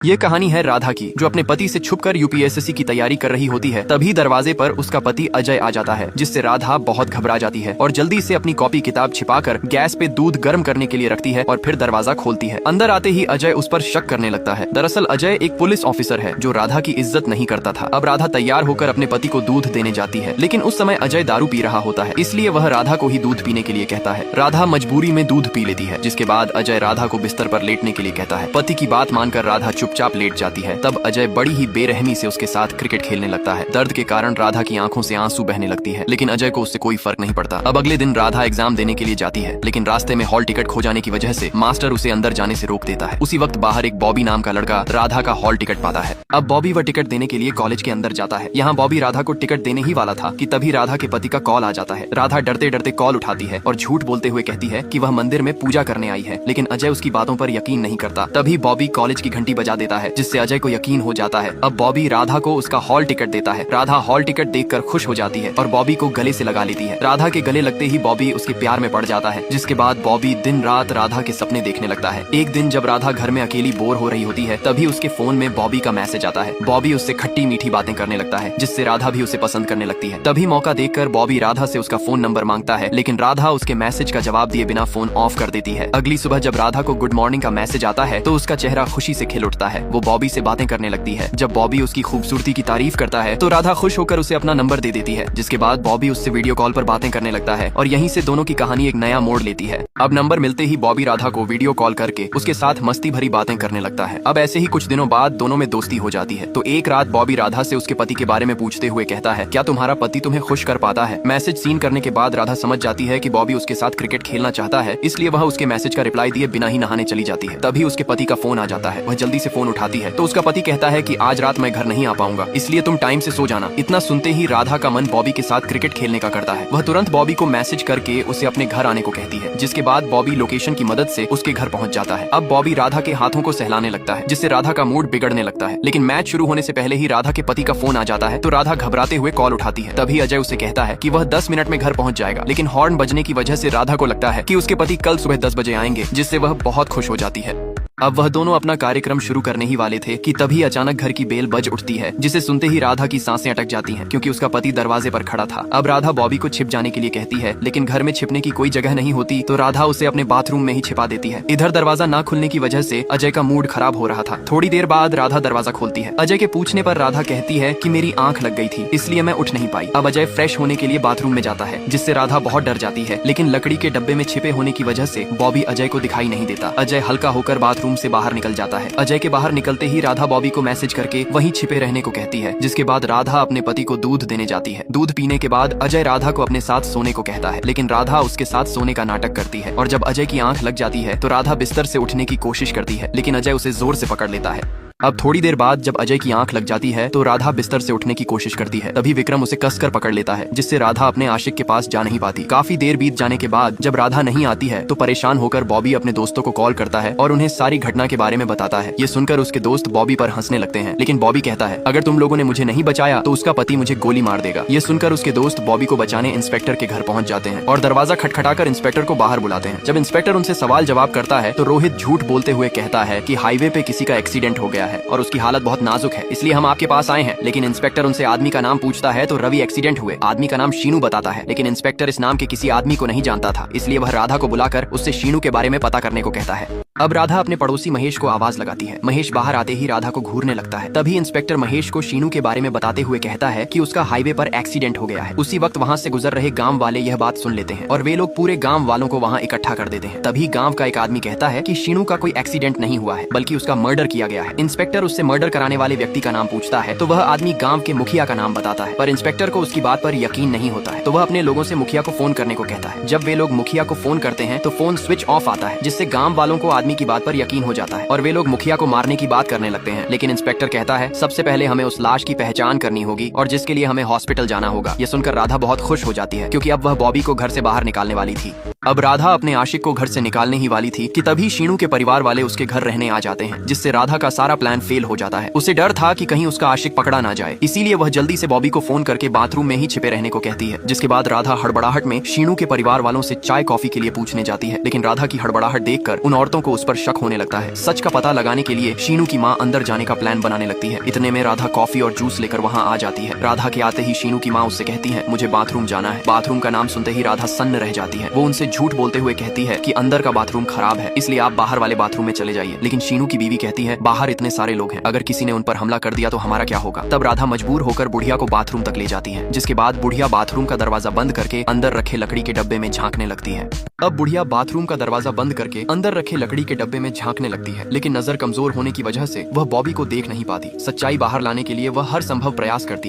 ये कहानी है राधा की, जो अपने पति से छुपकर यूपीएससी की तैयारी कर रही होती है। तभी दरवाजे पर उसका पति अजय आ जाता है, जिससे राधा बहुत घबरा जाती है और जल्दी से अपनी कॉपी किताब छिपाकर गैस पे दूध गर्म करने के लिए रखती है और फिर दरवाजा खोलती है। अंदर आते ही अजय उस पर शक करने लगता है। दरअसल अजय एक पुलिस ऑफिसर है जो राधा की इज्जत नहीं करता था। अब राधा तैयार होकर अपने पति को दूध देने जाती है, लेकिन उस समय अजय दारू पी रहा होता है, इसलिए वह राधा को ही दूध पीने के लिए कहता है। राधा मजबूरी में दूध पी लेती है, जिसके बाद अजय राधा को बिस्तर पर लेटने के लिए कहता है। पति की बात मानकर राधा चुपचाप लेट जाती है। तब अजय बड़ी ही बेरहमी से उसके साथ क्रिकेट खेलने लगता है। दर्द के कारण राधा की आंखों से आंसू बहने लगती है, लेकिन अजय को उससे कोई फर्क नहीं पड़ता। अब अगले दिन राधा एग्जाम देने के लिए जाती है, लेकिन रास्ते में हॉल टिकट खो जाने की वजह से मास्टर उसे अंदर जाने से रोक देता है। उसी वक्त बाहर एक बॉबी नाम का लड़का राधा का हॉल टिकट पाता है। अब बॉबी वह टिकट देने के लिए कॉलेज के अंदर जाता है। यहाँ बॉबी राधा को टिकट देने ही वाला था कि तभी राधा के पति का कॉल आ जाता है। राधा डरते डरते कॉल उठाती है और झूठ बोलते हुए कहती है कि वह मंदिर में पूजा करने आई है, लेकिन अजय उसकी बातों पर यकीन नहीं करता। तभी बॉबी कॉलेज की घंटी बजा देता है, जिससे अजय को यकीन हो जाता है। अब बॉबी राधा को उसका हॉल टिकट देता है। राधा हॉल टिकट देखकर खुश हो जाती है और बॉबी को गले से लगा लेती है। राधा के गले लगते ही बॉबी उसके प्यार में पड़ जाता है, जिसके बाद बॉबी दिन रात राधा के सपने देखने लगता है। एक दिन जब राधा घर में अकेली बोर हो रही होती है, तभी उसके फोन में बॉबी का मैसेज आता है। बॉबी उससे खट्टी मीठी बातें करने लगता है, जिससे राधा भी उसे पसंद करने लगती है। तभी मौका देखकर बॉबी राधा से उसका फोन नंबर मांगता है, लेकिन राधा उसके मैसेज का जवाब दिए बिना फोन ऑफ कर देती है। अगली सुबह जब राधा को गुड मॉर्निंग का मैसेज आता है, तो उसका चेहरा खुशी से खिल उठता है। वो बॉबी से बातें करने लगती है। जब बॉबी उसकी खूबसूरती की तारीफ करता है, तो राधा खुश होकर उसे अपना नंबर दे देती है, जिसके बाद बॉबी उससे वीडियो कॉल पर बातें करने लगता है और यहीं से दोनों की कहानी एक नया मोड़ लेती है। अब नंबर मिलते ही बॉबी राधा को वीडियो कॉल करके उसके साथ मस्ती भरी बातें करने लगता है। अब ऐसे ही कुछ दिनों बाद दोनों में दोस्ती हो जाती है। तो एक रात बॉबी राधा से उसके पति के बारे में पूछते हुए कहता है, क्या तुम्हारा पति तुम्हें खुश कर पाता है? मैसेज सीन करने के बाद राधा समझ जाती है कि बॉबी उसके साथ क्रिकेट खेलना चाहता है, इसलिए वह उसके मैसेज का रिप्लाई दिए बिना ही नहाने चली जाती है। तभी उसके पति का फोन आ जाता है। वह जल्दी से फोन उठाती है, तो उसका पति कहता है कि आज रात मैं घर नहीं आ पाऊंगा, इसलिए तुम टाइम से सो जाना। इतना सुनते ही राधा का मन बॉबी के साथ क्रिकेट खेलने का करता है। वह तुरंत बॉबी को मैसेज करके उसे अपने घर आने को कहती है, जिसके बाद बॉबी लोकेशन की मदद से उसके घर पहुंच जाता है। अब बॉबी राधा के हाथों को सहलाने लगता है, जिससे राधा का मूड बिगड़ने लगता है। लेकिन मैच शुरू होने से पहले ही राधा के पति का फोन आ जाता है, तो राधा घबराते हुए कॉल उठाती है। तभी अजय उसे कहता है कि वह 10 मिनट में घर पहुंच जाएगा, लेकिन हॉर्न बजने की वजह से राधा को लगता है कि उसके पति कल सुबह 10 बजे आएंगे, जिससे वह बहुत खुश हो जाती है। अब वह दोनों अपना कार्यक्रम शुरू करने ही वाले थे कि तभी अचानक घर की बेल बज उठती है, जिसे सुनते ही राधा की सांसें अटक जाती हैं, क्योंकि उसका पति दरवाजे पर खड़ा था। अब राधा बॉबी को छिप जाने के लिए कहती है, लेकिन घर में छिपने की कोई जगह नहीं होती, तो राधा उसे अपने बाथरूम में ही छिपा देती है। इधर दरवाजा ना खुलने की वजह से अजय का मूड खराब हो रहा था। थोड़ी देर बाद राधा दरवाजा खोलती है। अजय के पूछने पर राधा कहती है कि मेरी आंख लग गई थी, इसलिए मैं उठ नहीं पाई। अब अजय फ्रेश होने के लिए बाथरूम में जाता है, जिससे राधा बहुत डर जाती है, लेकिन लकड़ी के डब्बे में छिपे होने की वजह से बॉबी अजय को दिखाई नहीं देता। अजय हल्का होकर बाथरूम से बाहर निकल जाता है। अजय के बाहर निकलते ही राधा बॉबी को मैसेज करके वहीं छिपे रहने को कहती है, जिसके बाद राधा अपने पति को दूध देने जाती है। दूध पीने के बाद अजय राधा को अपने साथ सोने को कहता है, लेकिन राधा उसके साथ सोने का नाटक करती है और जब अजय की आंख लग जाती है तो राधा बिस्तर से उठने की कोशिश करती है, लेकिन अजय उसे जोर से पकड़ लेता है। अब थोड़ी देर बाद जब अजय की आंख लग जाती है तो राधा बिस्तर से उठने की कोशिश करती है। तभी विक्रम उसे कसकर पकड़ लेता है, जिससे राधा अपने आशिक के पास जा नहीं पाती। काफी देर बीत जाने के बाद जब राधा नहीं आती है, तो परेशान होकर बॉबी अपने दोस्तों को कॉल करता है और उन्हें सारी घटना के बारे में बताता है। ये सुनकर उसके दोस्त बॉबी पर हंसने लगते हैं, लेकिन बॉबी कहता है, अगर तुम लोगों ने मुझे नहीं बचाया तो उसका पति मुझे गोली मार देगा। ये सुनकर उसके दोस्त बॉबी को बचाने इंस्पेक्टर के घर पहुंच जाते हैं और दरवाजा खटखटाकर इंस्पेक्टर को बाहर बुलाते हैं। जब इंस्पेक्टर उनसे सवाल जवाब करता है, तो रोहित झूठ बोलते हुए कहता है कि हाईवे पे किसी का एक्सीडेंट हो गया है और उसकी हालत बहुत नाजुक है, इसलिए हम आपके पास आए हैं। लेकिन इंस्पेक्टर उनसे आदमी का नाम पूछता है, तो रवि एक्सीडेंट हुए आदमी का नाम शीनू बताता है, लेकिन इंस्पेक्टर इस नाम के किसी आदमी को नहीं जानता था, इसलिए वह राधा को बुलाकर उससे शीनू के बारे में पता करने को कहता है। अब राधा अपने पड़ोसी महेश को आवाज लगाती है। महेश बाहर आते ही राधा को घूरने लगता है। तभी इंस्पेक्टर महेश को शीनू के बारे में बताते हुए कहता है कि उसका हाईवे पर एक्सीडेंट हो गया है। उसी वक्त वहाँ से गुजर रहे गांव वाले यह बात सुन लेते हैं और वे लोग पूरे गांव वालों को वहाँ इकट्ठा कर देते हैं। तभी गांव का एक आदमी कहता है कि शीनू का कोई एक्सीडेंट नहीं हुआ है, बल्कि उसका मर्डर किया गया है। इंस्पेक्टर उससे मर्डर कराने वाले व्यक्ति का नाम पूछता है, तो वह आदमी गाँव के मुखिया का नाम बताता है, पर इंस्पेक्टर को उसकी बात पर यकीन नहीं होता है, तो वह अपने लोगों से मुखिया को फोन करने को कहता है। जब वे लोग मुखिया को फोन करते हैं, तो फोन स्विच ऑफ आता है, जिससे गांव वालों को आदमी की बात पर यकीन हो जाता है और वे लोग मुखिया को मारने की बात करने लगते हैं। लेकिन इंस्पेक्टर कहता है, सबसे पहले हमें उस लाश की पहचान करनी होगी और जिसके लिए हमें हॉस्पिटल जाना होगा। ये सुनकर राधा बहुत खुश हो जाती है, क्योंकि अब वह बॉबी को घर से बाहर निकालने वाली थी। अब राधा अपने आशिक को घर से निकालने ही वाली थी कि तभी शीनू के परिवार वाले उसके घर रहने आ जाते हैं, जिससे राधा का सारा प्लान फेल हो जाता है। उसे डर था कि कहीं उसका आशिक पकड़ा ना जाए, इसीलिए वह जल्दी से बॉबी को फोन करके बाथरूम में ही छिपे रहने को कहती है। जिसके बाद राधा हड़बड़ाहट में शीनू के परिवार वालों से चाय कॉफी के लिए पूछने जाती है, लेकिन राधा की हड़बड़ाहट देखकर उन औरतों को उस पर शक होने लगता है। सच का पता लगाने के लिए शीनू की माँ अंदर जाने का प्लान बनाने लगती है। इतने में राधा कॉफी और जूस लेकर वहाँ आ जाती है। राधा के आते ही शीनू की माँ उससे कहती है, मुझे बाथरूम जाना है। बाथरूम का नाम सुनते ही राधा सन्न रह जाती है। वो उनसे झूठ बोलते हुए कहती है कि अंदर का बाथरूम खराब है, इसलिए आप बाहर वाले बाथरूम में चले जाइए। लेकिन शीनू की बीवी कहती है, बाहर इतने सारे लोग हैं, अगर किसी ने उन पर हमला कर दिया तो हमारा क्या होगा। तब राधा मजबूर होकर बुढ़िया को बाथरूम तक ले जाती है, जिसके बाद बुढ़िया बाथरूम का दरवाजा बंद करके अंदर रखे लकड़ी के डब्बे में झांकने लगती है। अब बुढ़िया बाथरूम का दरवाजा बंद करके अंदर रखे लकड़ी के डब्बे में झांकने लगती है, लेकिन नजर कमजोर होने की वजह से वह बॉबी को देख नहीं पाती। सच्चाई बाहर लाने के लिए वह हर संभव प्रयास करती है।